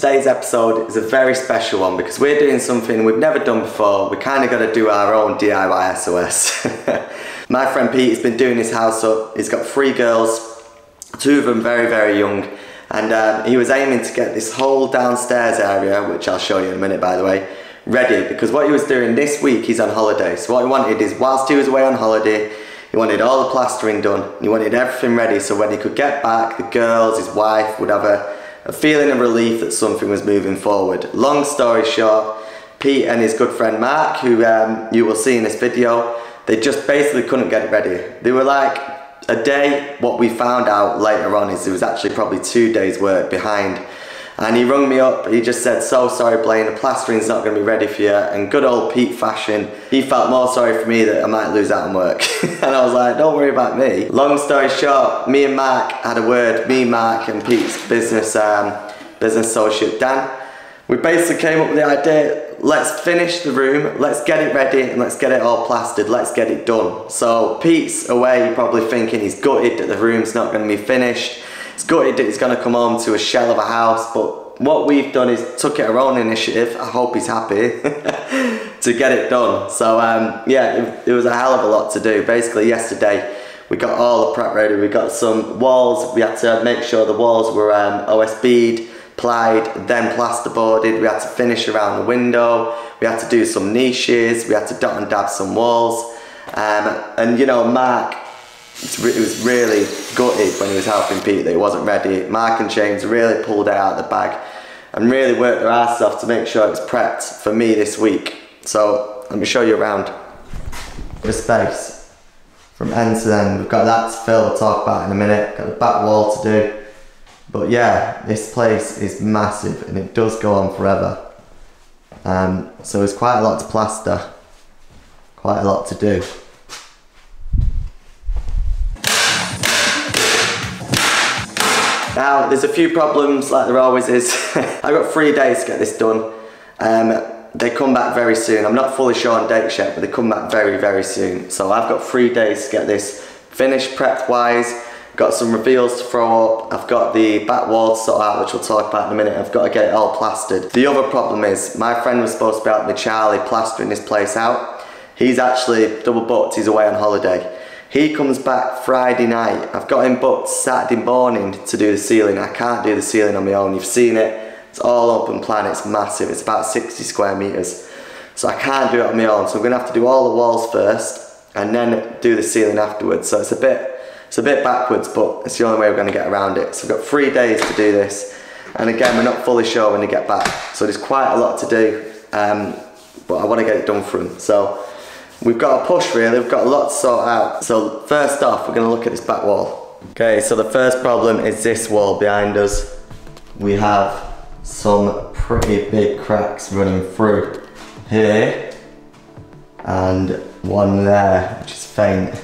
Today's episode is a very special one because we're doing something we've never done before. We kind of got to do our own DIY SOS. My friend Pete has been doing his house up. He's got 3 girls, 2 of them very, very young. And he was aiming to get this whole downstairs area, which I'll show you in a minute by the way, ready, because what he was doing this week, he's on holiday. So what he wanted is, whilst he was away on holiday, he wanted all the plastering done. He wanted everything ready so when he could get back, the girls, his wife would have a feeling of relief that something was moving forward. Long story short, Pete and his good friend Mark, who you will see in this video, they just basically couldn't get it ready. They were like a day. What we found out later on is it was actually probably 2 days work behind. And he rung me up, he just said, "So sorry Blaine, the plastering's not going to be ready for you." And good old Pete fashion, he felt more sorry for me that I might lose out on work. And I was like, don't worry about me. Long story short, me and Mark had a word, me, Mark and Pete's business associate Dan. We basically came up with the idea, let's finish the room, let's get it ready and let's get it all plastered, let's get it done. So Pete's away probably thinking he's gutted that the room's not going to be finished. He's gutted that he's going to come home to a shell of a house, but what we've done is took it our own initiative. I hope he's happy to get it done. So yeah, it was a hell of a lot to do. Basically yesterday we got all the prep ready. We got some walls. We had to make sure the walls were OSB'd, plied, then plasterboarded. We had to finish around the window. We had to do some niches. We had to dot and dab some walls. And you know, Mark, it was really gutted when he was helping Pete that he wasn't ready. Mark and James really pulled it out of the bag and really worked their asses off to make sure it was prepped for me this week. So let me show you around the space from end to end. We've got that to fill, we'll talk about in a minute. Got the back wall to do. But yeah, this place is massive and it does go on forever. So there's quite a lot to plaster, quite a lot to do. Now, there's a few problems like there always is. I've got 3 days to get this done. They come back very soon. I'm not fully sure on dates yet, but they come back very, very soon. So I've got 3 days to get this finished prepped wise. Got some reveals to throw up. I've got the back wall to sort out, which we'll talk about in a minute. I've got to get it all plastered. The other problem is, my friend was supposed to be helping me, Charlie, plastering this place out. He's actually double booked, he's away on holiday. He comes back Friday night. I've got him booked Saturday morning to do the ceiling. I can't do the ceiling on my own. You've seen it. It's all open plan. It's massive. It's about 60 square meters. So I can't do it on my own. So I'm going to have to do all the walls first and then do the ceiling afterwards. So it's a bit backwards, but it's the only way we're going to get around it. So we've got 3 days to do this. And again, we're not fully sure when they get back. So there's quite a lot to do, but I want to get it done for them. So we've got a push really, we've got a lot to sort out. So first off, we're going to look at this back wall. Okay, so the first problem is this wall behind us. We have some pretty big cracks running through here and one there, which is faint,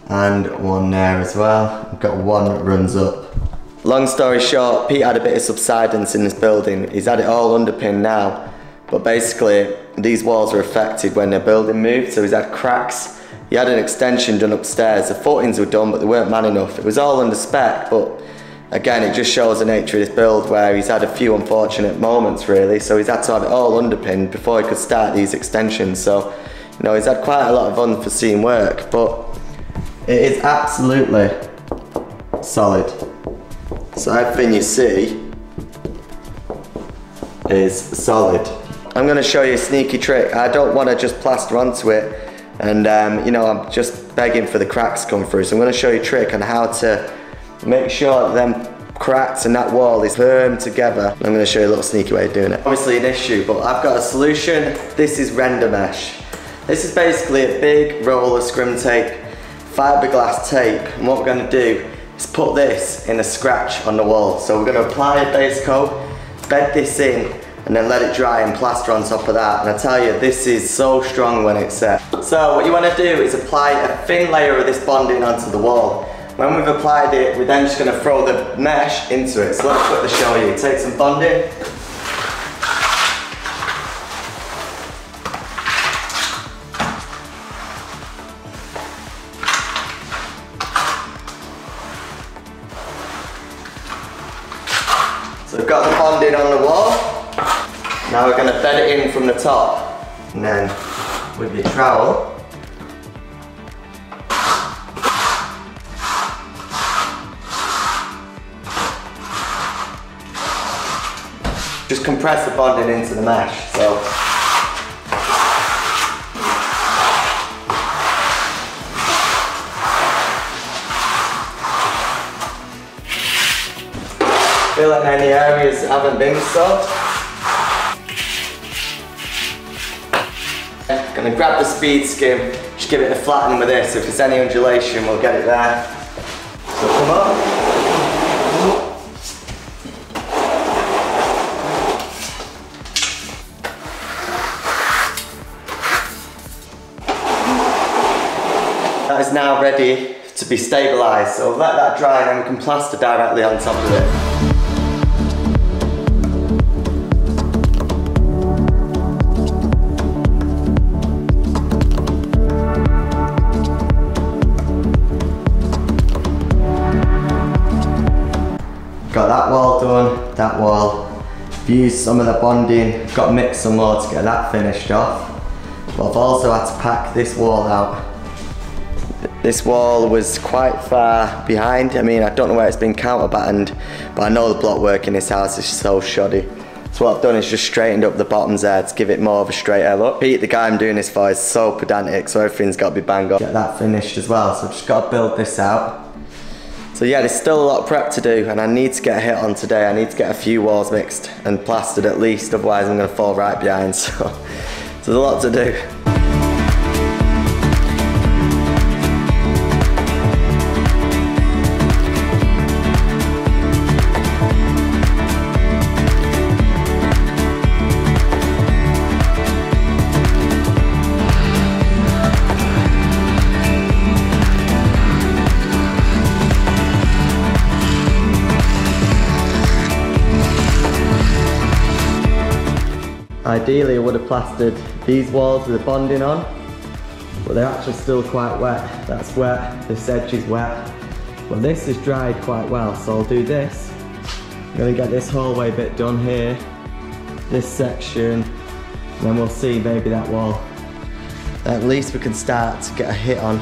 and one there as well. We've got one that runs up. Long story short, Pete had a bit of subsidence in this building. He's had it all underpinned now, but basically these walls were affected when the building moved, so he's had cracks. He had an extension done upstairs. The footings were done, but they weren't man enough. It was all under spec, but again, it just shows the nature of this build where he's had a few unfortunate moments really, so he's had to have it all underpinned before he could start these extensions. So, you know, he's had quite a lot of unforeseen work, but it is absolutely solid. So everything you see is solid. I'm going to show you a sneaky trick. I don't want to just plaster onto it and you know, I'm just begging for the cracks to come through. So I'm going to show you a trick on how to make sure that them cracks and that wall is firm together. I'm going to show you a little sneaky way of doing it. Obviously an issue, but I've got a solution. This is render mesh. This is basically a big roll of scrim tape, fiberglass tape, and what we're going to do is put this in a scratch on the wall. So we're going to apply a base coat, bed this in, and then let it dry and plaster on top of that. And I tell you, this is so strong when it's set. So what you want to do is apply a thin layer of this bonding onto the wall. When we've applied it, we're then just going to throw the mesh into it. So let's quickly show you. Take some bonding. So we've got the bonding on on the wall. Now we're going to bed it in from the top. And then with your trowel, just compress the bonding into the mesh. So fill in any areas that haven't been so. Gonna grab the speed skim, just give it a flattening with this. If there's any undulation, we'll get it there. So come up. That is now ready to be stabilised, so let that dry and then we can plaster directly on top of it. Got that wall done, that wall. Used some of the bonding, got to mix some more to get that finished off. But I've also had to pack this wall out. This wall was quite far behind. I mean, I don't know where it's been counterbattened, but I know the block work in this house is so shoddy. So what I've done is just straightened up the bottoms there to give it more of a straighter look. Pete, the guy I'm doing this for, is so pedantic, so everything's got to be bang on. Get that finished as well, so I've just got to build this out. So yeah, there's still a lot of prep to do, and I need to get a hit on today. I need to get a few walls mixed and plastered at least, otherwise I'm going to fall right behind. So there's a lot to do. Ideally I would have plastered these walls with the bonding on, but they're actually still quite wet. That's wet, this edge is wet, but this is dried quite well, so I'll do this. I'm going to get this hallway bit done here, this section, and then we'll see maybe that wall. At least we can start to get a hit on.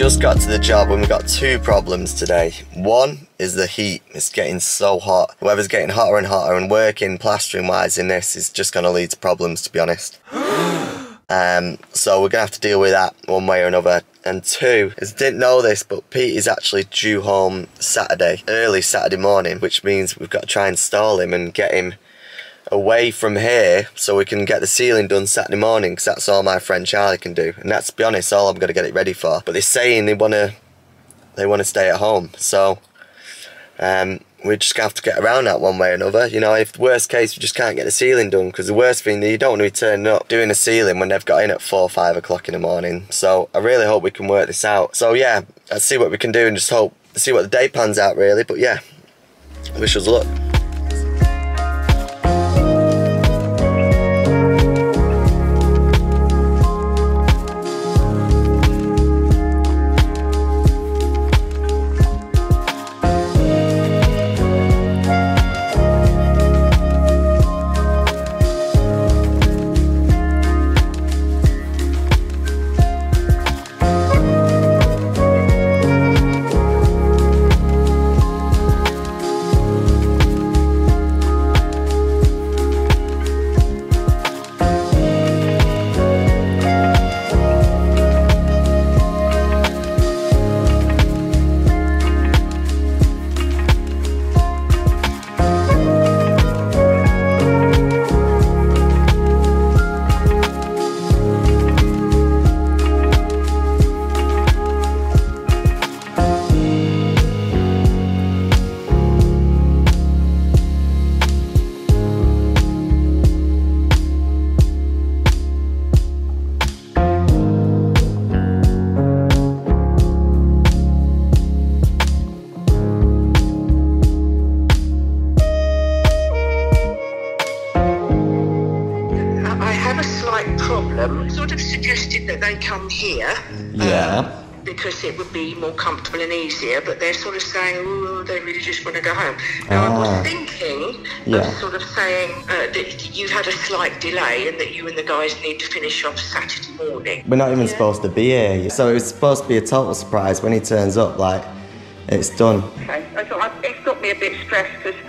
just got to the job and we've got two problems today. One is the heat. It's getting so hot. The weather's getting hotter and hotter, and working plastering wise in this is just going to lead to problems, to be honest. So we're going to have to deal with that one way or another. And two, I didn't know this, but Pete is actually due home Saturday, early Saturday morning, which means we've got to try and stall him and get him away from here so we can get the ceiling done Saturday morning, because that's all my friend Charlie can do, and that's, to be honest, all I'm going to get it ready for. But they're saying they want to stay at home, so we're just going to have to get around that one way or another. You know, if the worst case we just can't get the ceiling done, because the worst thing, you don't want to be turning up doing a ceiling when they've got in at 4 or 5 o'clock in the morning. So I really hope we can work this out. So yeah, let's see what we can do and just hope, see what the day pans out really. But yeah, wish us luck. Sort of suggested that they come here. Yeah. Because it would be more comfortable and easier, but they're sort of saying, oh, they really just want to go home. Now, I was thinking of sort of saying that you had a slight delay and that you and the guys need to finish off Saturday morning. We're not even supposed to be here, so it was supposed to be a total surprise when he turns up, like, it's done. Okay, I thought it's got me a bit stressed because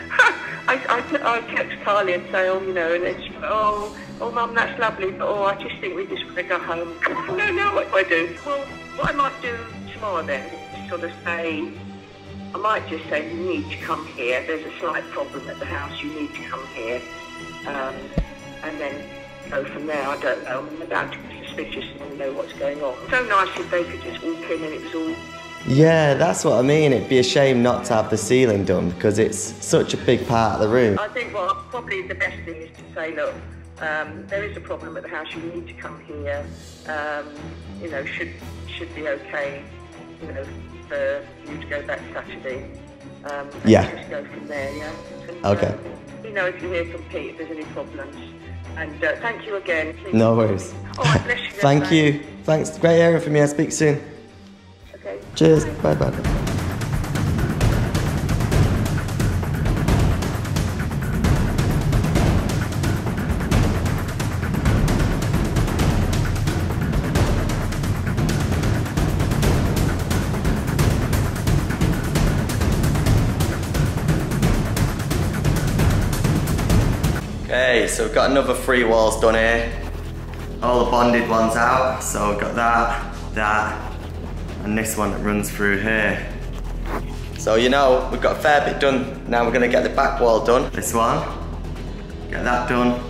I text Carly and say, oh, you know, and then she went, oh, Mum, that's lovely, but I just think we just want to go home. No, what do I do? Well, what I might do tomorrow then is sort of say, I might just say, you need to come here. There's a slight problem at the house. You need to come here. And then go from there. I don't know. I'm about to be suspicious and know what's going on. So nice if they could just walk in and it was all... Yeah, that's what I mean. It'd be a shame not to have the ceiling done because it's such a big part of the room. I think, well, probably the best thing is to say, look, there is a problem at the house. You need to come here. You know, should be okay. You know, for you to go back Saturday. And just go from there. Yeah. And, okay. You know, if you hear from Pete, if there's any problems. And thank you again. Please. No worries. All right, bless you. Thank you. Thanks. Great hearing from you. I'll speak soon. Okay. Cheers. Bye bye. Okay, so we've got another 3 walls done here. All the bonded ones out. So we've got that, and this one that runs through here. So you know, we've got a fair bit done. Now we're gonna get the back wall done. This one, get that done,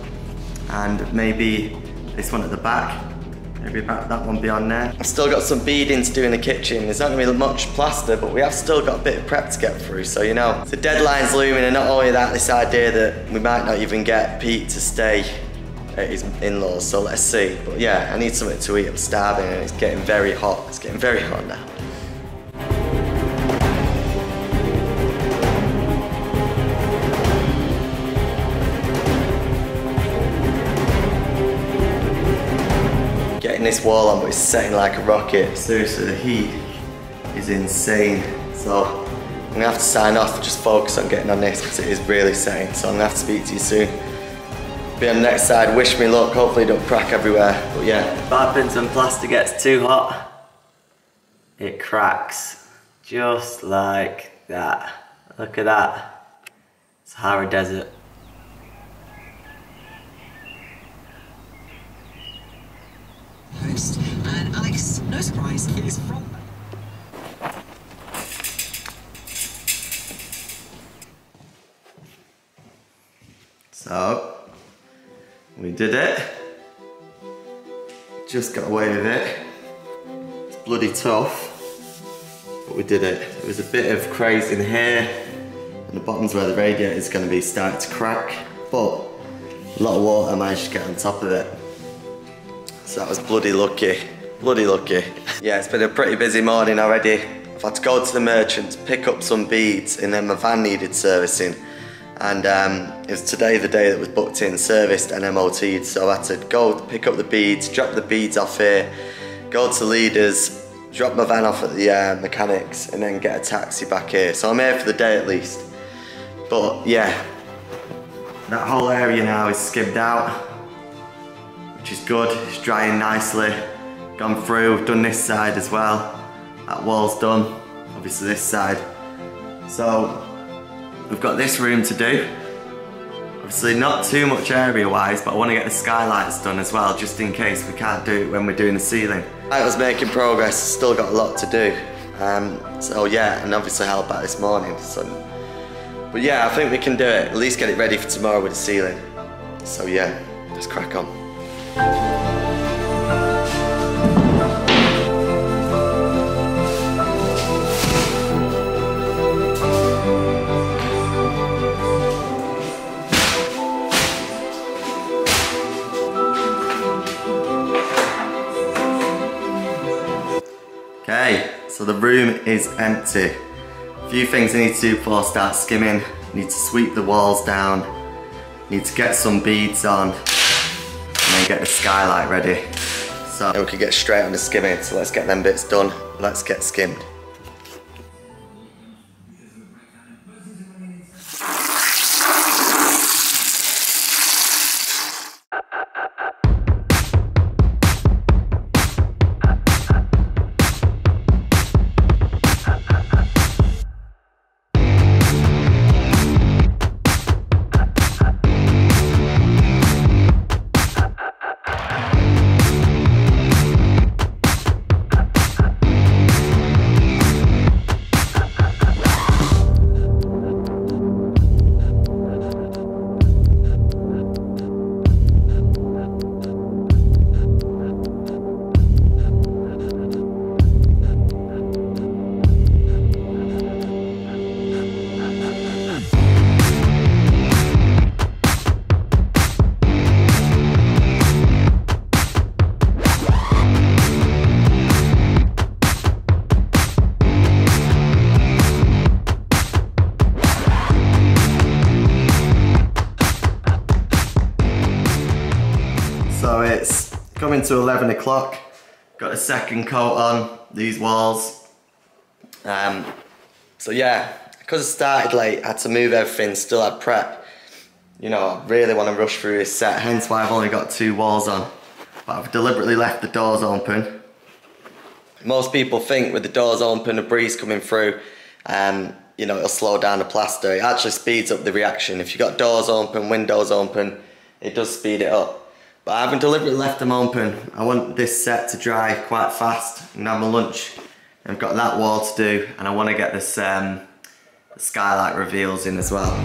and maybe this one at the back. Maybe that one beyond there. I've still got some beading to do in the kitchen. There's not gonna be much plaster, but we have still got a bit of prep to get through. So you know, the deadline's looming, and not only that, this idea that we might not even get Pete to stay at his in-laws, so let's see. But yeah, I need something to eat, I'm starving, and it's getting very hot. It's getting very hot now. Getting this wall on, but it's setting like a rocket. Seriously, the heat is insane. So I'm gonna have to sign off, just focus on getting on this because it is really setting. So I'm gonna have to speak to you soon. Be on the next side, wish me luck, hopefully it don't crack everywhere, but yeah. What happens when plaster gets too hot? it cracks just like that. Look at that. Sahara Desert. Host, and Alex, no surprise, is from. So, we did it. Just got away with it. It's bloody tough, but we did it. It was a bit of crazy in here, and the bottom's where the radiator is going to be starting to crack, but a lot of water managed to get on top of it. So that was bloody lucky, bloody lucky. Yeah, it's been a pretty busy morning already. I've had to go to the merchants, pick up some beads, and then my van needed servicing. And it was today the day that was booked in, serviced and MOT'd, so I had to go pick up the beads, drop the beads off here, go to Leaders, drop my van off at the mechanics, and then get a taxi back here. So I'm here for the day at least. But yeah, that whole area now is skimmed out, which is good. It's drying nicely. Gone through, done this side as well. That wall's done, obviously this side. So we've got this room to do. Obviously not too much area wise, but I want to get the skylights done as well, just in case we can't do it when we're doing the ceiling. I was making progress, still got a lot to do. So yeah, and obviously help out this morning. So, but yeah, I think we can do it, at least get it ready for tomorrow with the ceiling. So yeah, let's crack on. Okay, so the room is empty. A few things I need to do before I start skimming. I need to sweep the walls down, need to get some beads on, and then get the skylight ready. So then we can get straight on the skimming, so let's get them bits done. Let's get skimmed. So it's coming to 11 o'clock, got a second coat on these walls. So yeah, because I started late, I had to move everything, still had prep. You know, I really want to rush through this set, hence why I've only got 2 walls on. But I've deliberately left the doors open. Most people think with the doors open, a breeze coming through, you know, it'll slow down the plaster. It actually speeds up the reaction. If you've got doors open, windows open, it does speed it up. But I haven't deliberately left them open. I want this set to dry quite fast and have my lunch. I've got that wall to do, and I want to get this the skylight reveals in as well.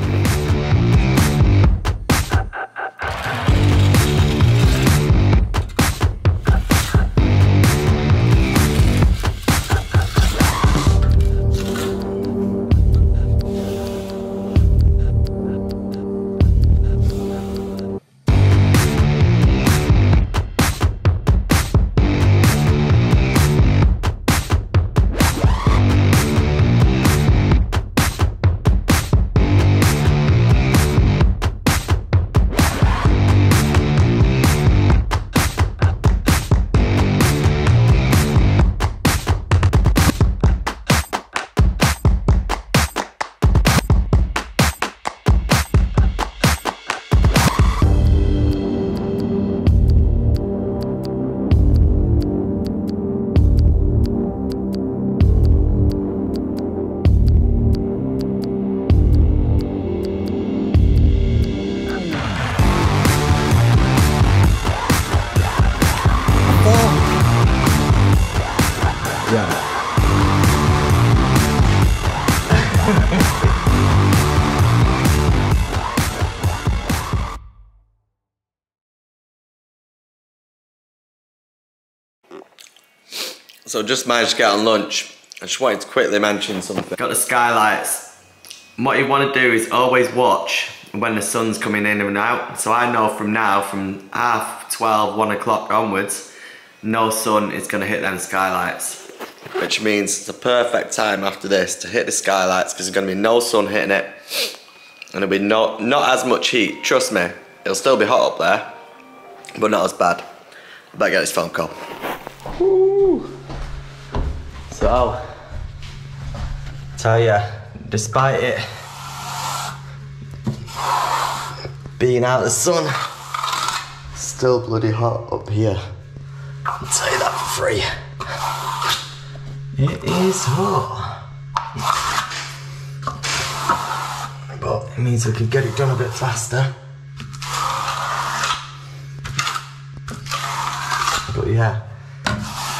So just managed to get on lunch. I just wanted to quickly mention something. Got the skylights. And what you want to do is always watch when the sun's coming in and out. So I know from now, from 12:30, 1 o'clock onwards, no sun is going to hit them skylights. Which means it's a perfect time after this to hit the skylights because there's going to be no sun hitting it. And there'll be not as much heat. Trust me, it'll still be hot up there, but not as bad. I better get this phone call. Woo. So, tell ya, despite it being out of the sun, still bloody hot up here. I'll tell you that for free. It is hot. But it means we can get it done a bit faster. But yeah,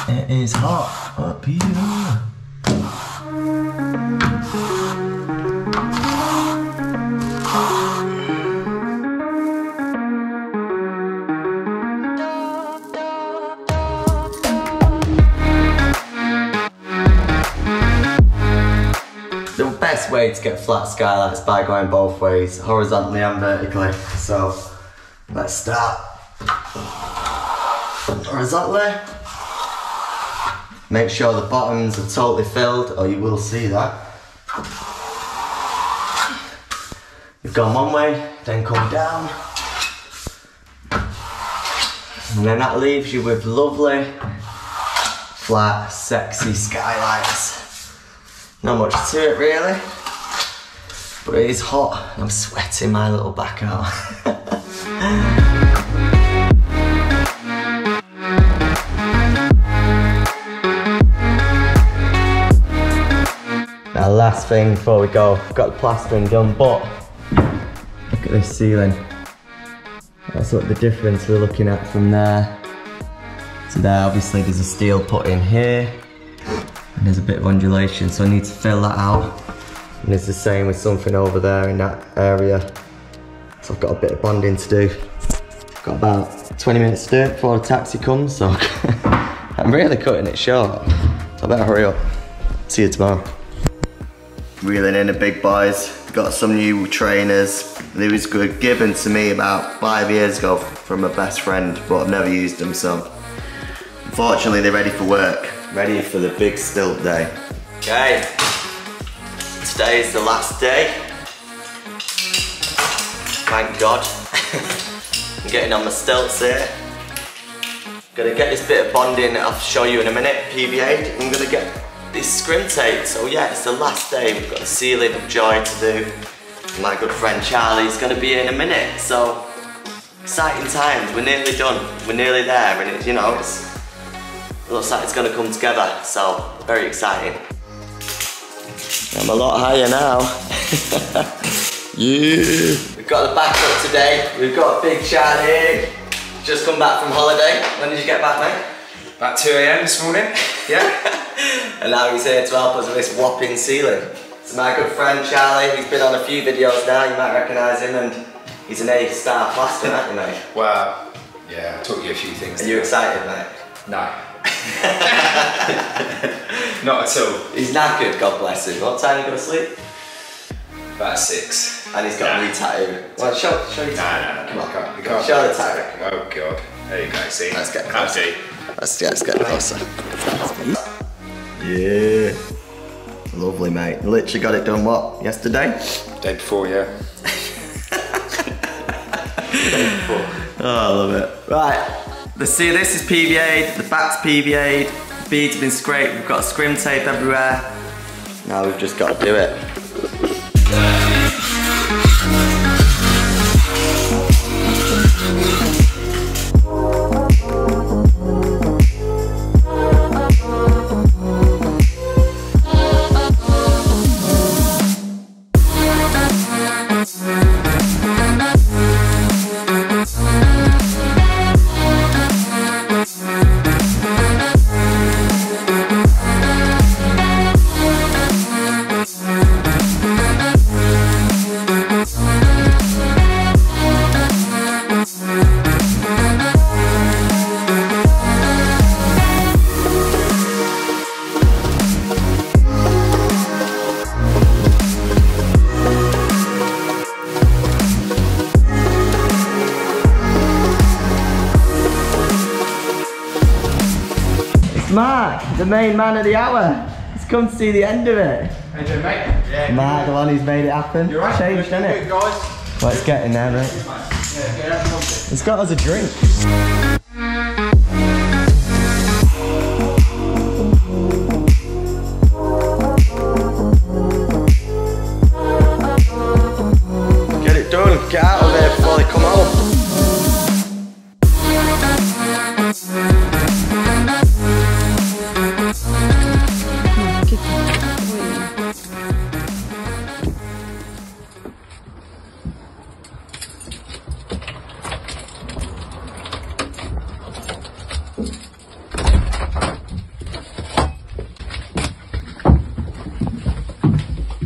it is hot up here. The best way to get flat skylights by going both ways, horizontally and vertically. So let's start horizontally. Make sure the bottoms are totally filled or you will see that. You've gone one way, then come down. And then that leaves you with lovely, flat, sexy skylights. Not much to it really, but it is hot. I'm sweating my little back out. Now last thing before we go, I've got the plastering done, but look at this ceiling. That's what the difference we're looking at from there to there. Obviously there's a steel put in here and there's a bit of undulation, so I need to fill that out. And it's the same with something over there in that area. So I've got a bit of bonding to do. I've got about 20 minutes to do it before the taxi comes, so I'm really cutting it short. So I better hurry up. See you tomorrow. Reeling in the big boys. Got some new trainers. They was given to me about 5 years ago from a best friend, but I've never used them, so unfortunately they're ready for work. Ready for the big stilt day. Okay, today is the last day. Thank God. I'm getting on my stilts here. Gonna get this bit of bonding I'll show you in a minute, PVA'd. I'm gonna get this scrim tape. So yeah, it's the last day. We've got a ceiling of joy to do. My good friend Charlie's gonna be in a minute. So exciting times. We're nearly done. We're nearly there, and it looks like it's gonna come together. So very exciting. I'm a lot higher now. Yeah. We've got the backup today. We've got Big Charlie. Just come back from holiday. When did you get back, mate? About 2 AM this morning. Yeah. And now he's here to help us with this whopping ceiling. So my good friend Charlie, he's been on a few videos now, you might recognise him, and he's an A-star plasterer, aren't you, mate? Well, yeah, I taught you a few things. Are you excited, mate? No. Not at all. He's knackered, God bless him. What time do you go to sleep? About 6. And he's got a new tattoo. Well, show your tattoo. No, Come on. you can't Show the tattoo. Oh God. There you go, see? Let's get closer. Empty. Let's get closer. Yeah. Lovely, mate. Literally got it done, what, yesterday? Day before, yeah. Day before. Oh, I love it. Right. Let's see, this is PVA'd, the back's PVA'd, the beads have been scraped, we've got scrim tape everywhere. Now we've just got to do it. the main man of the hour. He's come to see the end of it. How you doing, mate? Yeah. Mark, the one who's made it happen. You're right. Changed, isn't it? Guys. Well, it's getting there, mate. Yeah, get out of the It's got us a drink. Get it done. Get out of there before they come home.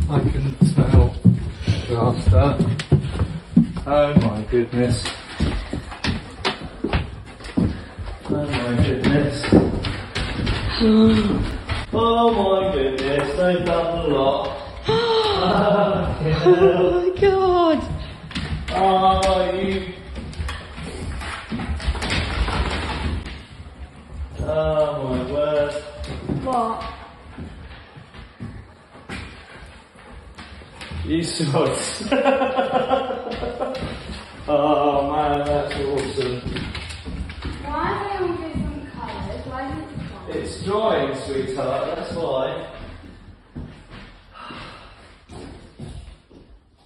I can smell plaster. Oh my goodness. Oh my goodness. Oh my goodness, they've done a lot. Oh my god! Oh, you. Oh my word. What? You sods. Oh man, that's awesome. Why are they all different colours? Why is it different? It's drying, sweetheart, that's why.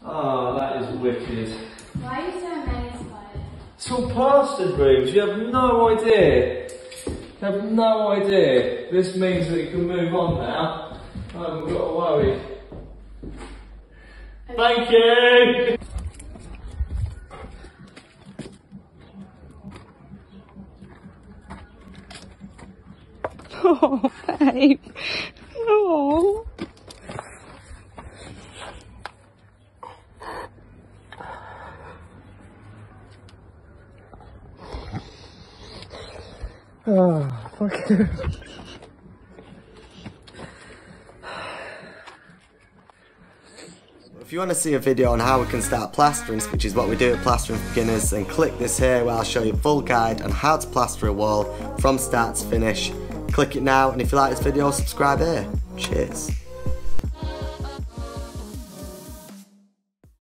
Oh, that is wicked. Why are you so amazed by it? It's all plastered rooms, you have no idea. You have no idea. This means that you can move on now. I haven't got to worry. Thank you! Oh, babe. Oh. Oh, fuck you. If you want to see a video on how we can start plastering, which is what we do at Plastering For Beginners, then click this here where I'll show you a full guide on how to plaster a wall from start to finish. Click it now, and if you like this video, subscribe here. Cheers.